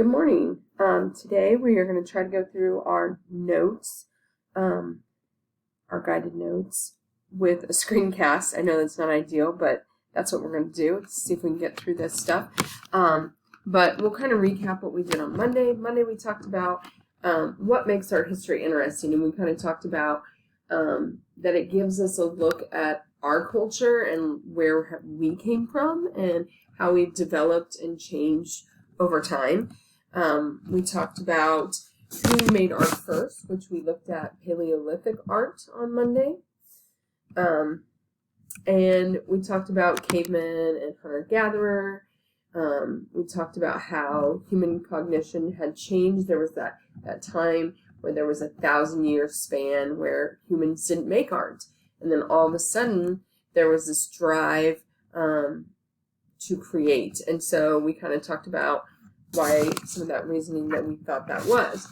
Good morning. Today we are going to try to go through our notes, our guided notes with a screencast. I know that's not ideal, but that's what we're going to do. Let's see if we can get through this stuff. But we'll kind of recap what we did on Monday. Monday we talked about what makes art history interesting, and we kind of talked about that it gives us a look at our culture and where we came from and how we've developed and changed over time. We talked about who made art first, which we looked at Paleolithic art on Monday. And we talked about cavemen and hunter-gatherer. We talked about how human cognition had changed. There was that time where there was a 1,000-year span where humans didn't make art. And then all of a sudden, there was this drive to create. And so we kind of talked about why some of that reasoning that we thought that was.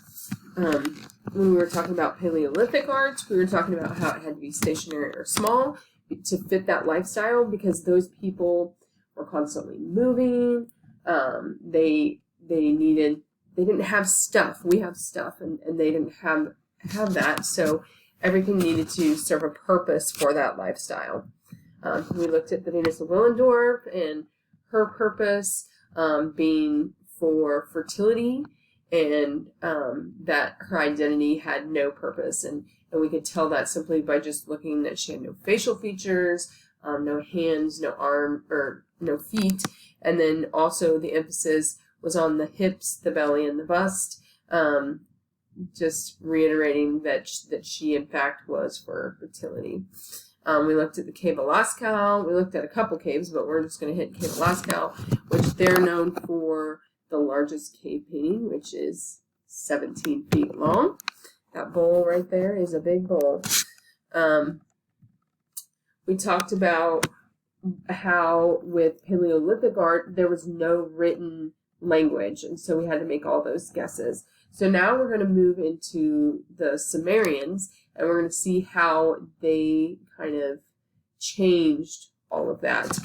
When we were talking about Paleolithic art, we were talking about how it had to be stationary or small to fit that lifestyle because those people were constantly moving. They didn't have stuff. We have stuff, and they didn't have that. So everything needed to serve a purpose for that lifestyle. We looked at the Venus of Willendorf and her purpose being for fertility, and that her identity had no purpose, and we could tell that simply by just looking that she had no facial features, no hands, no arm, or no feet, and then also the emphasis was on the hips, the belly, and the bust, just reiterating that she in fact was for fertility. We looked at the Cave of Lascaux. We looked at a couple caves, but we're just going to hit Cave of Lascaux, which they're known for the largest cave painting, which is 17 feet long. That bowl right there is a big bowl. We talked about how with Paleolithic art, there was no written language, and so we had to make all those guesses. So now we're going to move into the Sumerians, and we're going to see how they kind of changed all of that.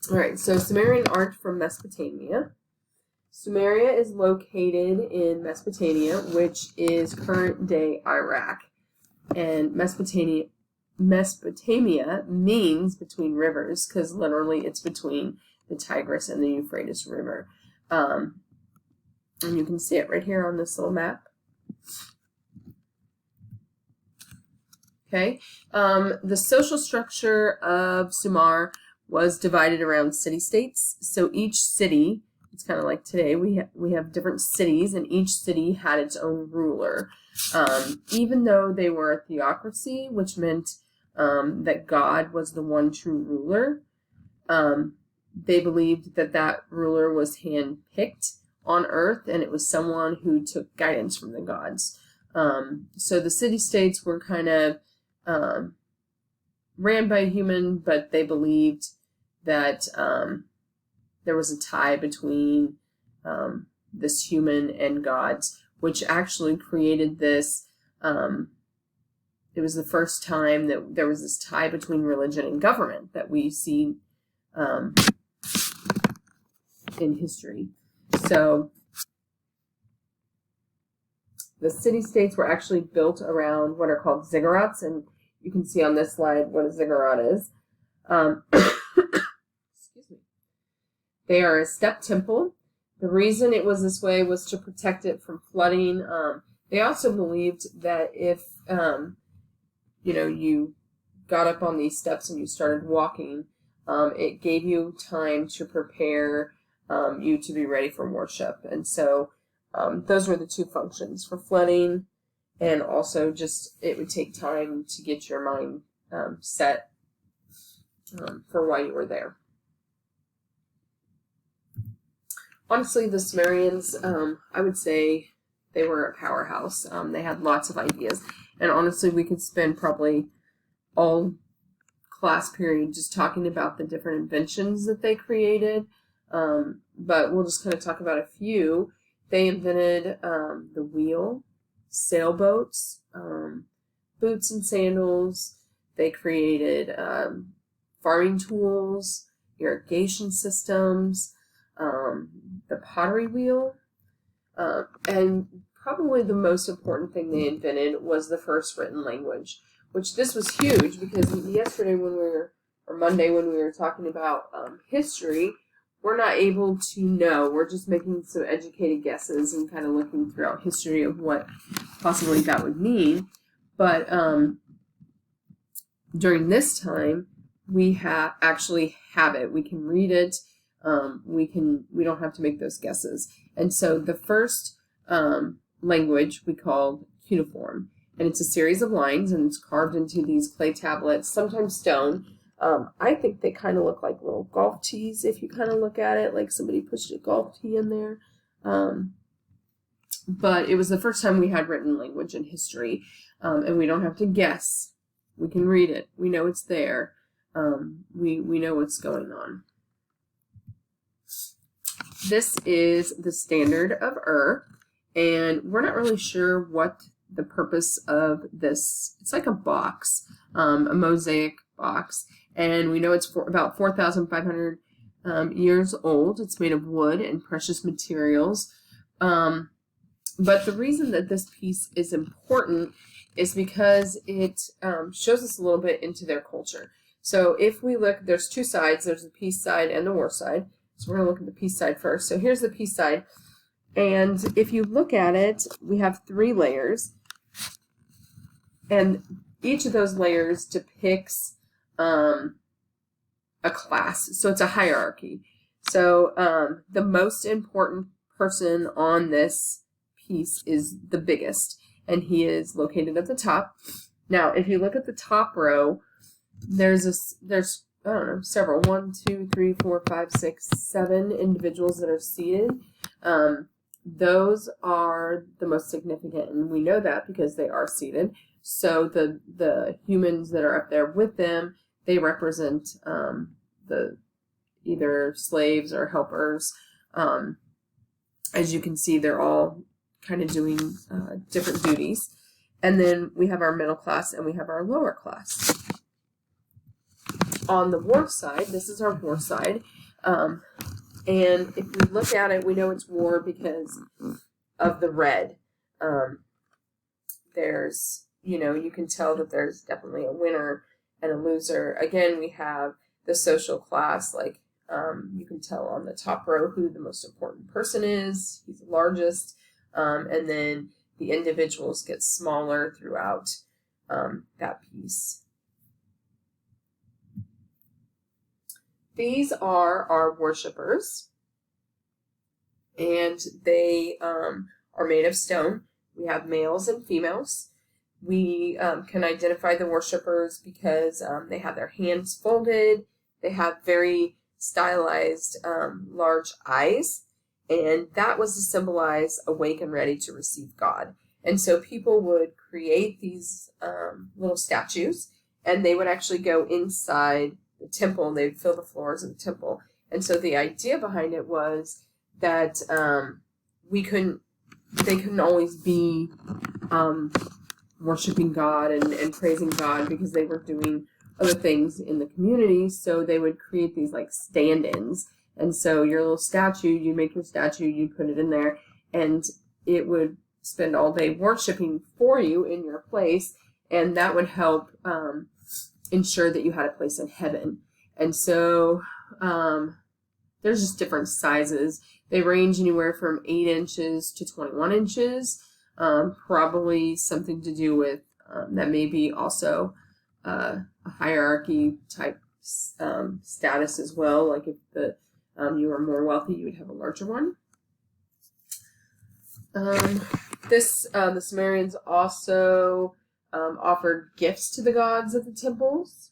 All right, so Sumerian art from Mesopotamia. Sumeria is located in Mesopotamia, which is current-day Iraq. And Mesopotamia means between rivers, because literally it's between the Tigris and the Euphrates River. And you can see it right here on this little map. Okay, the social structure of Sumer was divided around city-states. So each city, it's kind of like today, we have different cities, and each city had its own ruler. Even though they were a theocracy, which meant that God was the one true ruler, they believed that ruler was hand-picked on earth, and it was someone who took guidance from the gods. So the city-states were kind of ran by a human, but they believed that there was a tie between this human and gods, which actually created this. It was the first time that there was this tie between religion and government that we see in history. So the city-states were actually built around what are called ziggurats, and you can see on this slide what a ziggurat is. Excuse me. They are a step temple. The reason it was this way was to protect it from flooding. They also believed that if you got up on these steps and you started walking, it gave you time to prepare you to be ready for worship. And so those were the two functions, for flooding, and also just it would take time to get your mind set for why you were there. Honestly, the Sumerians, I would say they were a powerhouse. They had lots of ideas. And honestly, we could spend probably all class period just talking about the different inventions that they created. But we'll just kind of talk about a few. They invented the wheel, sailboats, boots and sandals. They created farming tools, irrigation systems. the pottery wheel, and probably the most important thing they invented was the first written language, which this was huge because yesterday or Monday when we were talking about history, we're not able to know. We're just making some educated guesses and kind of looking throughout history of what possibly that would mean. But during this time, we actually have it. We can read it. We don't have to make those guesses. And so the first language we called cuneiform, and it's a series of lines, and it's carved into these clay tablets, sometimes stone. I think they kind of look like little golf tees if you kind of look at it, like somebody pushed a golf tee in there. But it was the first time we had written language in history, and we don't have to guess. We can read it. We know it's there. We know what's going on. This is the Standard of Ur, and we're not really sure what the purpose of this. It's like a box, a mosaic box, and we know it's about 4,500 years old. It's made of wood and precious materials. But the reason that this piece is important is because it shows us a little bit into their culture. So if we look, there's two sides. There's the peace side and the war side. So we're going to look at the peace side first. So here's the peace side. And if you look at it, we have 3 layers. And each of those layers depicts a class. So it's a hierarchy. So the most important person on this piece is the biggest, and he is located at the top. Now, if you look at the top row, there's I don't know, several, 1, 2, 3, 4, 5, 6, 7 individuals that are seated. Those are the most significant, and we know that because they are seated. So the humans that are up there with them, they represent the either slaves or helpers. As you can see, they're all kind of doing different duties. And then we have our middle class and we have our lower class. On the war side, this is our war side. And if we look at it, we know it's war because of the red. There's, you can tell that there's definitely a winner and a loser. Again, we have the social class, like you can tell on the top row who the most important person is. He's the largest. And then the individuals get smaller throughout that piece. These are our worshipers, and they are made of stone. We have males and females. We can identify the worshipers because they have their hands folded. They have very stylized large eyes, and that was to symbolize awake and ready to receive God. And so people would create these little statues, and they would actually go inside the temple, and they'd fill the floors of the temple. And so the idea behind it was that they couldn't always be worshiping God and praising God because they were doing other things in the community. So they would create these like stand-ins. And so your little statue, you'd make your statue, you'd put it in there, and it would spend all day worshiping for you in your place, and that would help ensure that you had a place in heaven. And so there's just different sizes. They range anywhere from 8 inches to 21 inches. Probably something to do with that may be also a hierarchy type status as well. Like if you were more wealthy, you would have a larger one. The Sumerians also offered gifts to the gods at the temples.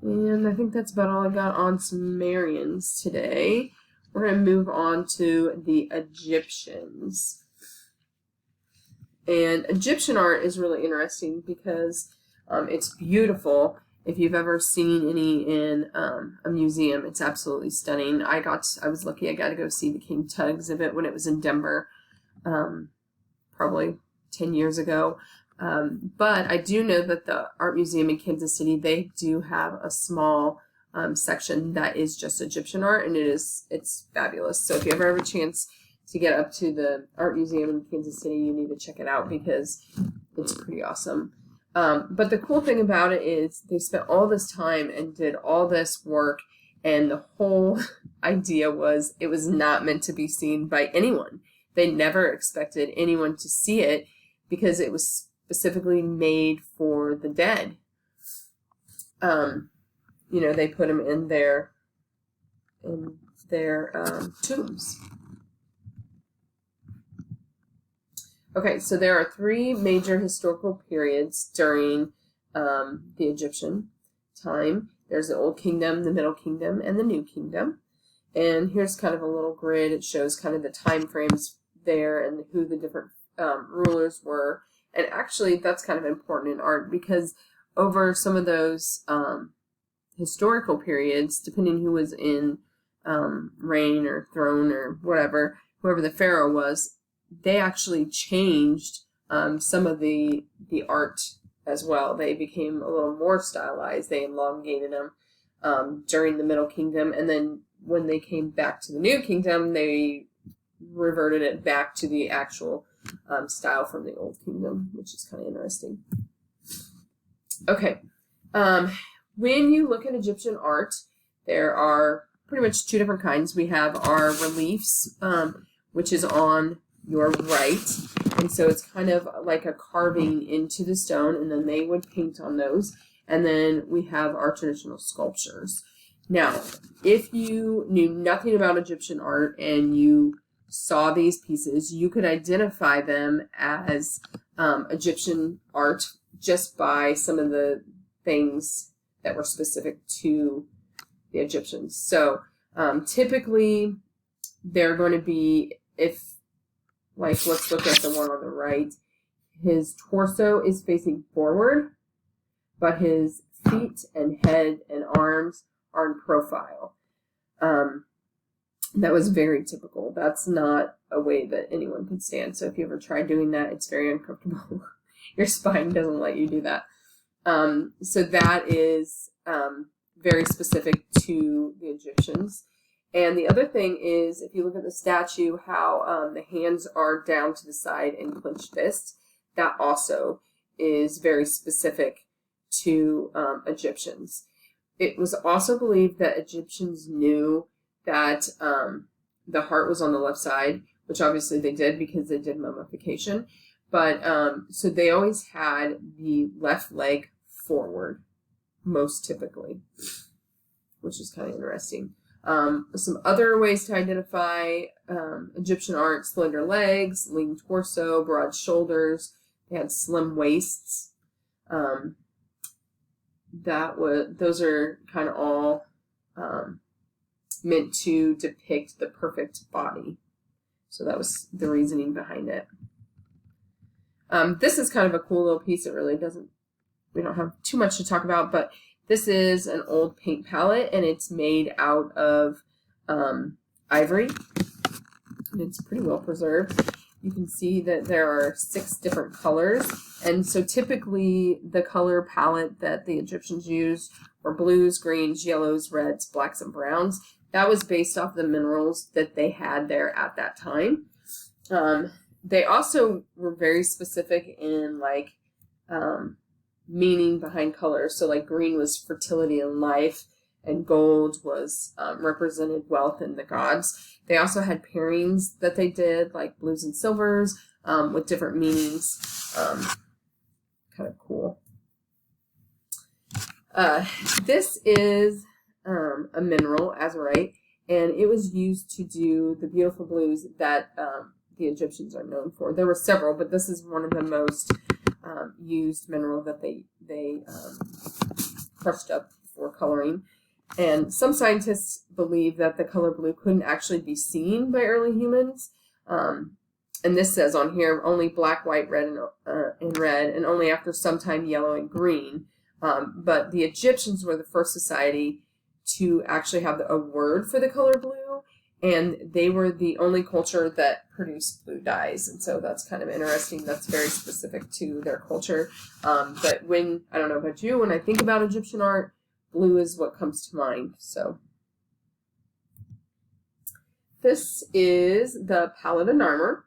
And I think that's about all I got on Sumerians today. We're going to move on to the Egyptians. And Egyptian art is really interesting because it's beautiful. If you've ever seen any in a museum, it's absolutely stunning. I was lucky I got to go see the King Tut exhibit when it was in Denver, probably 10 years ago. But I do know that the Art Museum in Kansas City, they do have a small section that is just Egyptian art, and it's fabulous. So if you ever have a chance to get up to the art museum in Kansas City, you need to check it out because it's pretty awesome. But the cool thing about it is they spent all this time and did all this work, and the whole idea was it was not meant to be seen by anyone. They never expected anyone to see it because it was specifically made for the dead. They put them in their tombs. Okay, so there are 3 major historical periods during the Egyptian time. There's the Old Kingdom, the Middle Kingdom, and the New Kingdom. And here's kind of a little grid. It shows kind of the time frames there and who the different rulers were. And actually, that's kind of important in art because over some of those historical periods, depending who was in reign or throne or whatever, whoever the pharaoh was, they actually changed some of the art as well. They became a little more stylized. They elongated them during the Middle Kingdom, and then when they came back to the New Kingdom, they reverted it back to the actual style from the Old Kingdom, which is kind of interesting. Okay, when you look at Egyptian art, there are pretty much 2 different kinds. We have our reliefs, which is on your right, and so it's kind of like a carving into the stone, and then they would paint on those. And then we have our traditional sculptures. Now, if you knew nothing about Egyptian art and you saw these pieces, you could identify them as Egyptian art just by some of the things that were specific to the Egyptians. So typically they're going to be, let's look at the one on the right. His torso is facing forward, but his feet and head and arms are in profile. That was very typical. That's not a way that anyone could stand. So if you ever try doing that, it's very uncomfortable. Your spine doesn't let you do that. So that is very specific to the Egyptians. And the other thing is, if you look at the statue, how the hands are down to the side in clenched fists, that also is very specific to Egyptians. It was also believed that Egyptians knew that the heart was on the left side, which obviously they did because they did mummification. But so they always had the left leg forward, most typically, which is kind of interesting. Some other ways to identify Egyptian art: slender legs, lean torso, broad shoulders. They had slim waists. Those are kind of all meant to depict the perfect body. So that was the reasoning behind it. This is kind of a cool little piece. We don't have too much to talk about, but this is an old paint palette, and it's made out of ivory, and it's pretty well preserved. You can see that there are 6 different colors, and so typically the color palette that the Egyptians used were blues, greens, yellows, reds, blacks, and browns. That was based off the minerals that they had there at that time. They also were very specific in meaning behind colors. So like green was fertility and life, and gold was represented wealth and the gods. They also had pairings that they did, like blues and silvers, with different meanings. Kind of cool. This is a mineral, azurite, and it was used to do the beautiful blues that the Egyptians are known for. There were several, but this is one of the most used mineral that they crushed up for coloring. And some scientists believe that the color blue couldn't actually be seen by early humans. And this says on here, only black, white, red, and red, and only after some time yellow and green. But the Egyptians were the first society to actually have a word for the color blue, and they were the only culture that produced blue dyes. And so that's kind of interesting. That's very specific to their culture. But I don't know about you, when I think about Egyptian art, blue is what comes to mind. So this is the Paladin armor,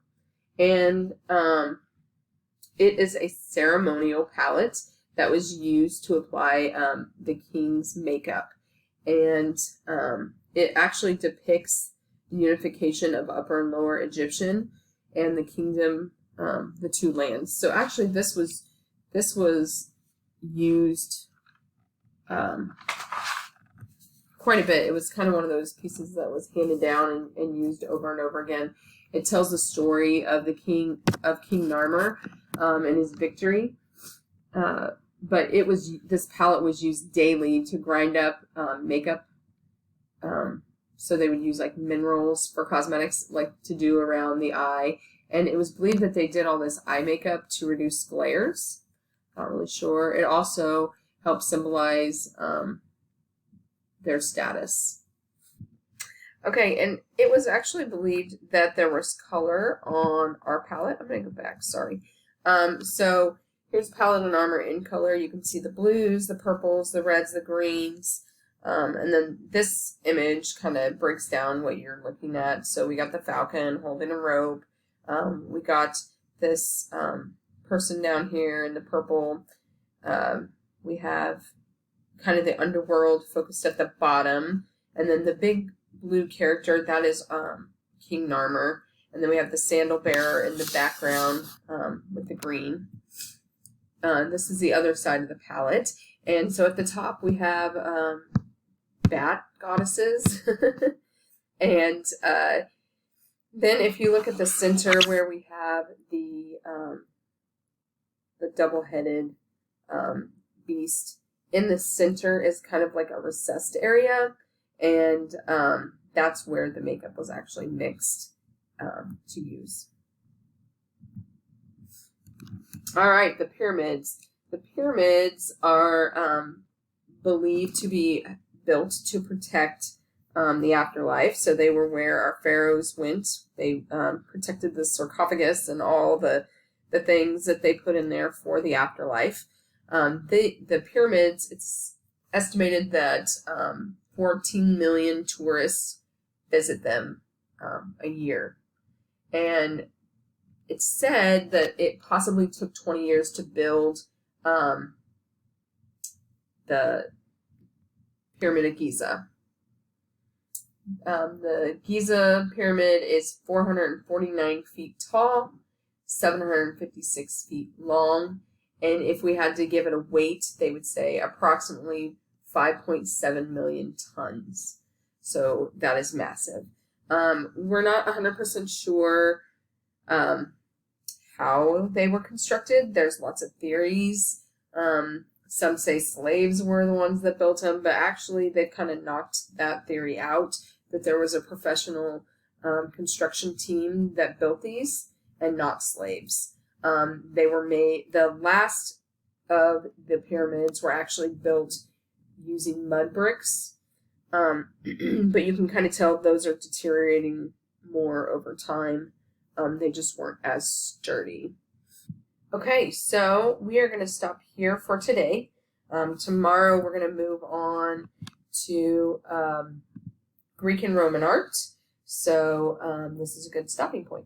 and it is a ceremonial palette that was used to apply the king's makeup, and it actually depicts the unification of Upper and Lower Egyptian and the kingdom, the two lands. So actually, this was used quite a bit. It was kind of one of those pieces that was handed down and used over and over again. It tells the story of King Narmer and his victory. But this palette was used daily to grind up makeup. So they would use like minerals for cosmetics, like to do around the eye. And it was believed that they did all this eye makeup to reduce glares. Not really sure. It also helped symbolize their status. Okay, and it was actually believed that there was color on our palette. I'm going to go back, sorry. So here's Paladin armor in color. You can see the blues, the purples, the reds, the greens. And then this image kind of breaks down what you're looking at. So we got the falcon holding a rope. We got this person down here in the purple. We have kind of the underworld focused at the bottom. And then the big blue character, that is King Narmer. And then we have the sandal bearer in the background with the green. This is the other side of the palette. And so at the top we have bat goddesses. And then if you look at the center where we have the double-headed beast, in the center is kind of like a recessed area. And that's where the makeup was actually mixed to use. All right, the pyramids. The pyramids are believed to be built to protect the afterlife. So they were where our pharaohs went. They protected the sarcophagus and all the things that they put in there for the afterlife. The pyramids, it's estimated that 14 million tourists visit them a year. And it's said that it possibly took 20 years to build the Pyramid of Giza. The Giza pyramid is 449 feet tall, 756 feet long, and if we had to give it a weight, they would say approximately 5.7 million tons. So that is massive. We're not 100% sure how they were constructed. There's lots of theories. Some say slaves were the ones that built them, but actually they've kind of knocked that theory out, that there was a professional construction team that built these and not slaves. They were made, the last of the pyramids were actually built using mud bricks, but you can kind of tell those are deteriorating more over time. They just weren't as sturdy. Okay, so we are going to stop here for today. Tomorrow we're going to move on to Greek and Roman art. So this is a good stopping point.